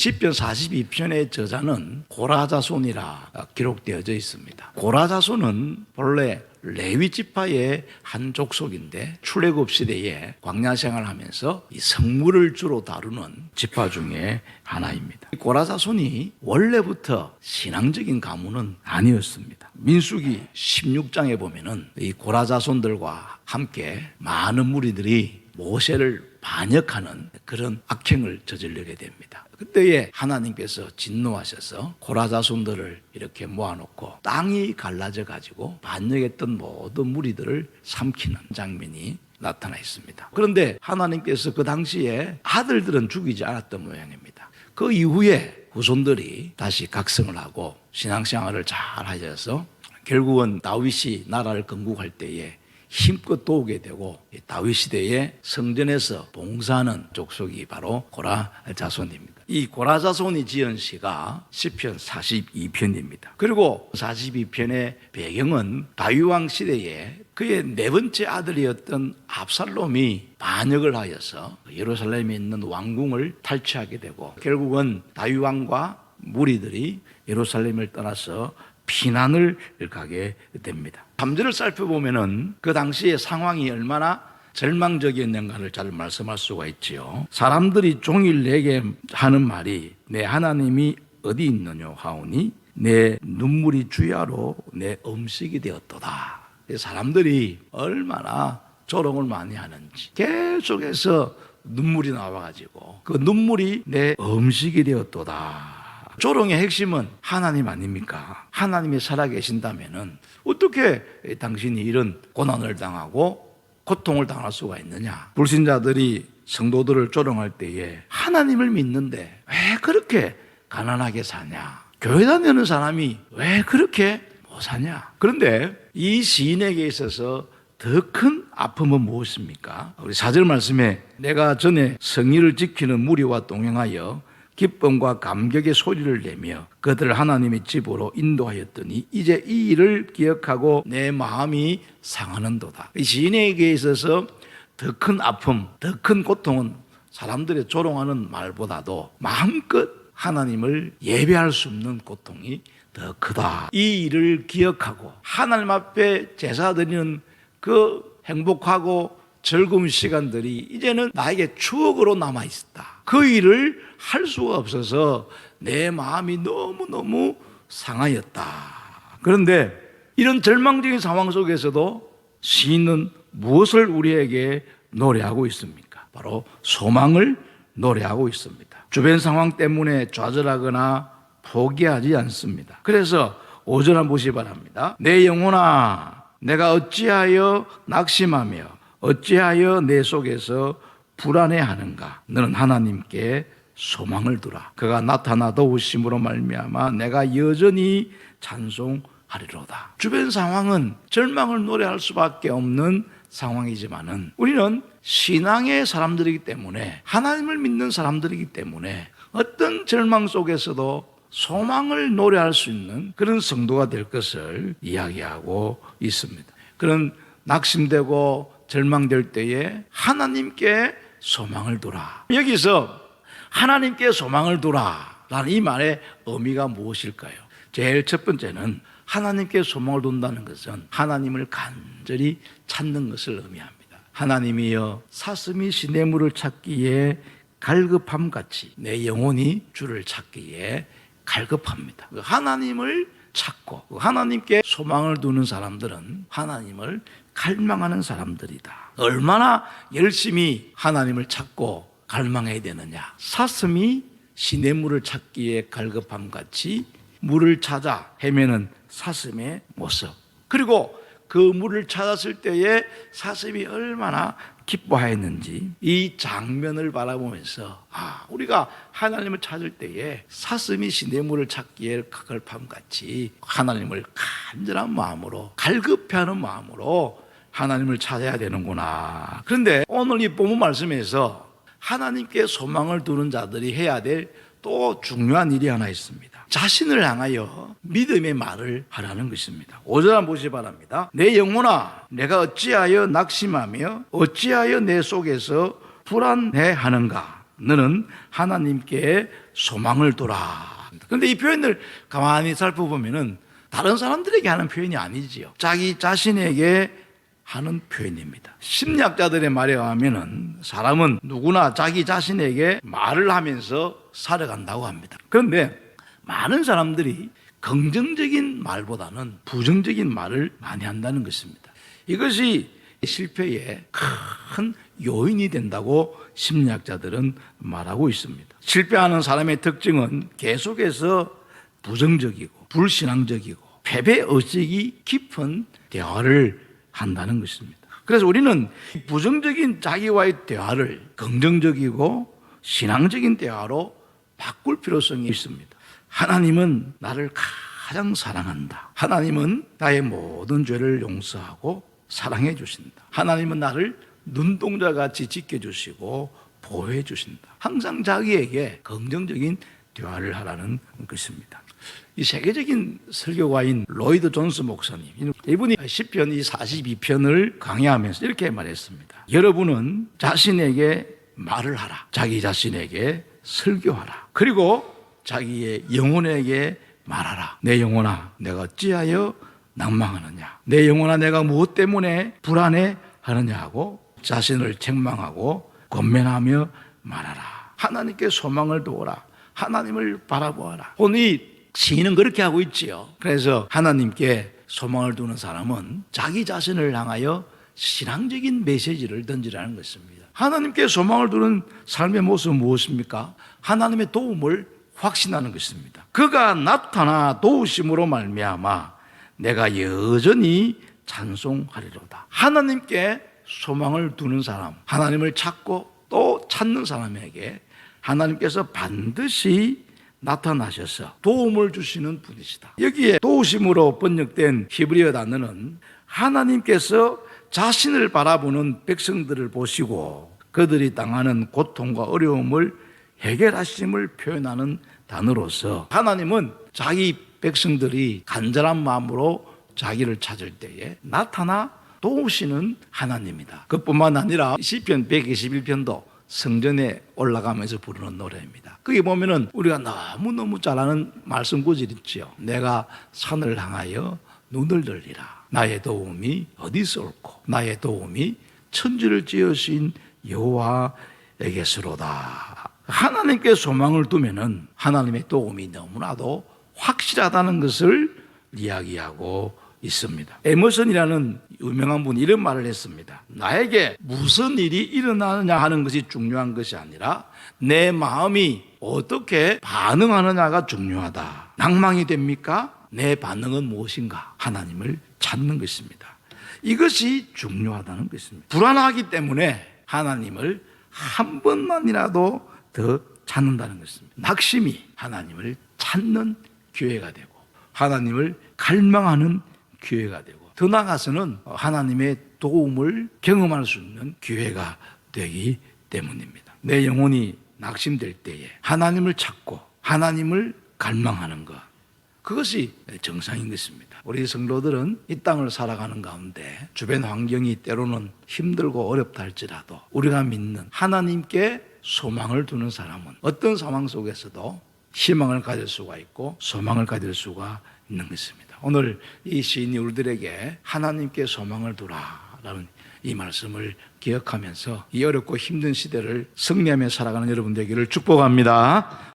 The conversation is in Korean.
시편 42편의 저자는 고라 자손이라 기록되어져 있습니다. 고라 자손은 본래 레위 지파의 한 족속인데 출애굽 시대에 광야 생활하면서 이 성물을 주로 다루는 지파 중에 하나입니다. 고라 자손이 원래부터 신앙적인 가문은 아니었습니다. 민수기 16장에 보면은 이 고라 자손들과 함께 많은 무리들이 모세를 반역하는 그런 악행을 저지르게 됩니다. 그때에 하나님께서 진노하셔서 고라 자손들을 이렇게 모아놓고 땅이 갈라져 가지고 반역했던 모든 무리들을 삼키는 장면이 나타나 있습니다. 그런데 하나님께서 그 당시에 아들들은 죽이지 않았던 모양입니다. 그 이후에 후손들이 다시 각성을 하고 신앙생활을 잘 하셔서 결국은 다윗이 나라를 건국할 때에 힘껏 도우게 되고 다윗 시대에 성전에서 봉사하는 족속이 바로 고라 자손입니다. 이 고라 자손이 지은 시가 시편 42편입니다. 그리고 42편의 배경은 다윗 왕 시대에 그의 네 번째 아들이었던 압살롬이 반역을 하여서 예루살렘에 있는 왕궁을 탈취하게 되고 결국은 다윗 왕과 무리들이 예루살렘을 떠나서 피난을 가게 됩니다. 3절을 살펴보면은 그 당시의 상황이 얼마나 절망적이었는가를 잘 말씀할 수가 있지요. 사람들이 종일 내게 하는 말이 내 하나님이 어디 있느냐 하오니 내 눈물이 주야로 내 음식이 되었도다. 사람들이 얼마나 조롱을 많이 하는지 계속해서 눈물이 나와가지고 그 눈물이 내 음식이 되었도다. 조롱의 핵심은 하나님 아닙니까? 하나님이 살아계신다면은 어떻게 당신이 이런 고난을 당하고 고통을 당할 수가 있느냐? 불신자들이 성도들을 조롱할 때에 하나님을 믿는데 왜 그렇게 가난하게 사냐? 교회 다니는 사람이 왜 그렇게 못 사냐? 그런데 이 시인에게 있어서 더 큰 아픔은 무엇입니까? 우리 4절 말씀에 내가 전에 성의를 지키는 무리와 동행하여 기쁨과 감격의 소리를 내며 그들을 하나님의 집으로 인도하였더니 이제 이 일을 기억하고 내 마음이 상하는도다. 이 시인에게 있어서 더 큰 아픔, 더 큰 고통은 사람들의 조롱하는 말보다도 마음껏 하나님을 예배할 수 없는 고통이 더 크다. 이 일을 기억하고 하나님 앞에 제사 드리는 그 행복하고 즐거운 시간들이 이제는 나에게 추억으로 남아있다. 그 일을 할 수가 없어서 내 마음이 너무너무 상하였다. 그런데 이런 절망적인 상황 속에서도 시인은 무엇을 우리에게 노래하고 있습니까? 바로 소망을 노래하고 있습니다. 주변 상황 때문에 좌절하거나 포기하지 않습니다. 그래서 5절 한번 보시기 바랍니다. 내 영혼아 내가 어찌하여 낙심하며 어찌하여 내 속에서 불안해하는가? 너는 하나님께 소망을 두라. 그가 나타나 도우심으로 말미암아 내가 여전히 찬송하리로다. 주변 상황은 절망을 노래할 수밖에 없는 상황이지만은 우리는 신앙의 사람들이기 때문에 하나님을 믿는 사람들이기 때문에 어떤 절망 속에서도 소망을 노래할 수 있는 그런 성도가 될 것을 이야기하고 있습니다. 그런 낙심되고 절망될 때에 하나님께 소망을 두라. 여기서 하나님께 소망을 두라 라는 이 말의 의미가 무엇일까요? 제일 첫 번째는 하나님께 소망을 둔다는 것은 하나님을 간절히 찾는 것을 의미합니다. 하나님이여 사슴이 시냇물을 찾기에 갈급함같이 내 영혼이 주를 찾기에 갈급합니다. 하나님을 찾고 하나님께 소망을 두는 사람들은 하나님을 갈망하는 사람들이다. 얼마나 열심히 하나님을 찾고 갈망해야 되느냐? 사슴이 시냇물을 찾기에 갈급함같이 물을 찾아 헤매는 사슴의 모습, 그리고 그 물을 찾았을 때에 사슴이 얼마나 기뻐하였는지 이 장면을 바라보면서 우리가 하나님을 찾을 때에 사슴이 시냇물을 찾기에 갈급함같이 하나님을 간절한 마음으로 갈급해하는 마음으로 하나님을 찾아야 되는구나. 그런데 오늘 이 본문 말씀에서 하나님께 소망을 두는 자들이 해야 될 또 중요한 일이 하나 있습니다. 자신을 향하여 믿음의 말을 하라는 것입니다. 5절 한번 보시기 바랍니다. 내 영혼아 내가 어찌하여 낙심하며 어찌하여 내 속에서 불안해하는가? 너는 하나님께 소망을 두라. 그런데 이 표현을 가만히 살펴보면은 다른 사람들에게 하는 표현이 아니지요. 자기 자신에게 하는 표현입니다. 심리학자들의 말에 의하면은 사람은 누구나 자기 자신에게 말을 하면서 살아간다고 합니다. 그런데 많은 사람들이 긍정적인 말보다는 부정적인 말을 많이 한다는 것입니다. 이것이 실패의 큰 요인이 된다고 심리학자들은 말하고 있습니다. 실패하는 사람의 특징은 계속해서 부정적이고 불신앙적이고 패배 의식이 깊은 대화를 한다는 것입니다. 그래서 우리는 부정적인 자기와의 대화를 긍정적이고 신앙적인 대화로 바꿀 필요성이 있습니다. 하나님은 나를 가장 사랑한다. 하나님은 나의 모든 죄를 용서하고 사랑해 주신다. 하나님은 나를 눈동자같이 지켜주시고 보호해 주신다. 항상 자기에게 긍정적인 대화를 하라는 것입니다. 이 세계적인 설교가인 로이드 존스 목사님, 이분이 시편 42편을 강의하면서 이렇게 말했습니다. 여러분은 자신에게 말을 하라. 자기 자신에게 설교하라. 그리고 자기의 영혼에게 말하라. 내 영혼아, 내가 어찌하여 낭망하느냐? 내 영혼아, 내가 무엇 때문에 불안해하느냐 하고 자신을 책망하고 권면하며 말하라. 하나님께 소망을 두어라. 하나님을 바라보아라. 오늘 이 시인은 그렇게 하고 있지요. 그래서 하나님께 소망을 두는 사람은 자기 자신을 향하여 신앙적인 메시지를 던지라는 것입니다. 하나님께 소망을 두는 삶의 모습은 무엇입니까? 하나님의 도움을 확신하는 것입니다. 그가 나타나 도우심으로 말미암아 내가 여전히 찬송하리로다. 하나님께 소망을 두는 사람, 하나님을 찾고 또 찾는 사람에게 하나님께서 반드시 나타나셔서 도움을 주시는 분이시다. 여기에 도우심으로 번역된 히브리어 단어는 하나님께서 자신을 바라보는 백성들을 보시고 그들이 당하는 고통과 어려움을 해결하심을 표현하는 단어로서 하나님은 자기 백성들이 간절한 마음으로 자기를 찾을 때에 나타나 도우시는 하나님이다. 그뿐만 아니라 시편 121편도 성전에 올라가면서 부르는 노래입니다. 거기 보면은 우리가 너무너무 잘 아는 말씀 구절 있지요. 내가 산을 향하여 눈을 들리라. 나의 도움이 어디서 옳고 나의 도움이 천지를 지으신 여호와에게서로다. 하나님께 소망을 두면은 하나님의 도움이 너무나도 확실하다는 것을 이야기하고 있습니다. 에머슨이라는 유명한 분이 이런 말을 했습니다. 나에게 무슨 일이 일어나느냐 하는 것이 중요한 것이 아니라 내 마음이 어떻게 반응하느냐가 중요하다. 낭망이 됩니까? 내 반응은 무엇인가? 하나님을 찾는 것입니다. 이것이 중요하다는 것입니다. 불안하기 때문에 하나님을 한 번만이라도 더 찾는다는 것입니다. 낙심이 하나님을 찾는 기회가 되고 하나님을 갈망하는 기회가 되고 더 나아가서는 하나님의 도움을 경험할 수 있는 기회가 되기 때문입니다. 내 영혼이 낙심될 때에 하나님을 찾고 하나님을 갈망하는 것, 그것이 정상인 것입니다. 우리 성도들은 이 땅을 살아가는 가운데 주변 환경이 때로는 힘들고 어렵다 할지라도 우리가 믿는 하나님께 소망을 두는 사람은 어떤 상황 속에서도 희망을 가질 수가 있고 소망을 가질 수가 있는 것입니다. 오늘 이 시인이 우리들에게 하나님께 소망을 두라라는 이 말씀을 기억하면서 이 어렵고 힘든 시대를 승리하며 살아가는 여러분 되기를 축복합니다.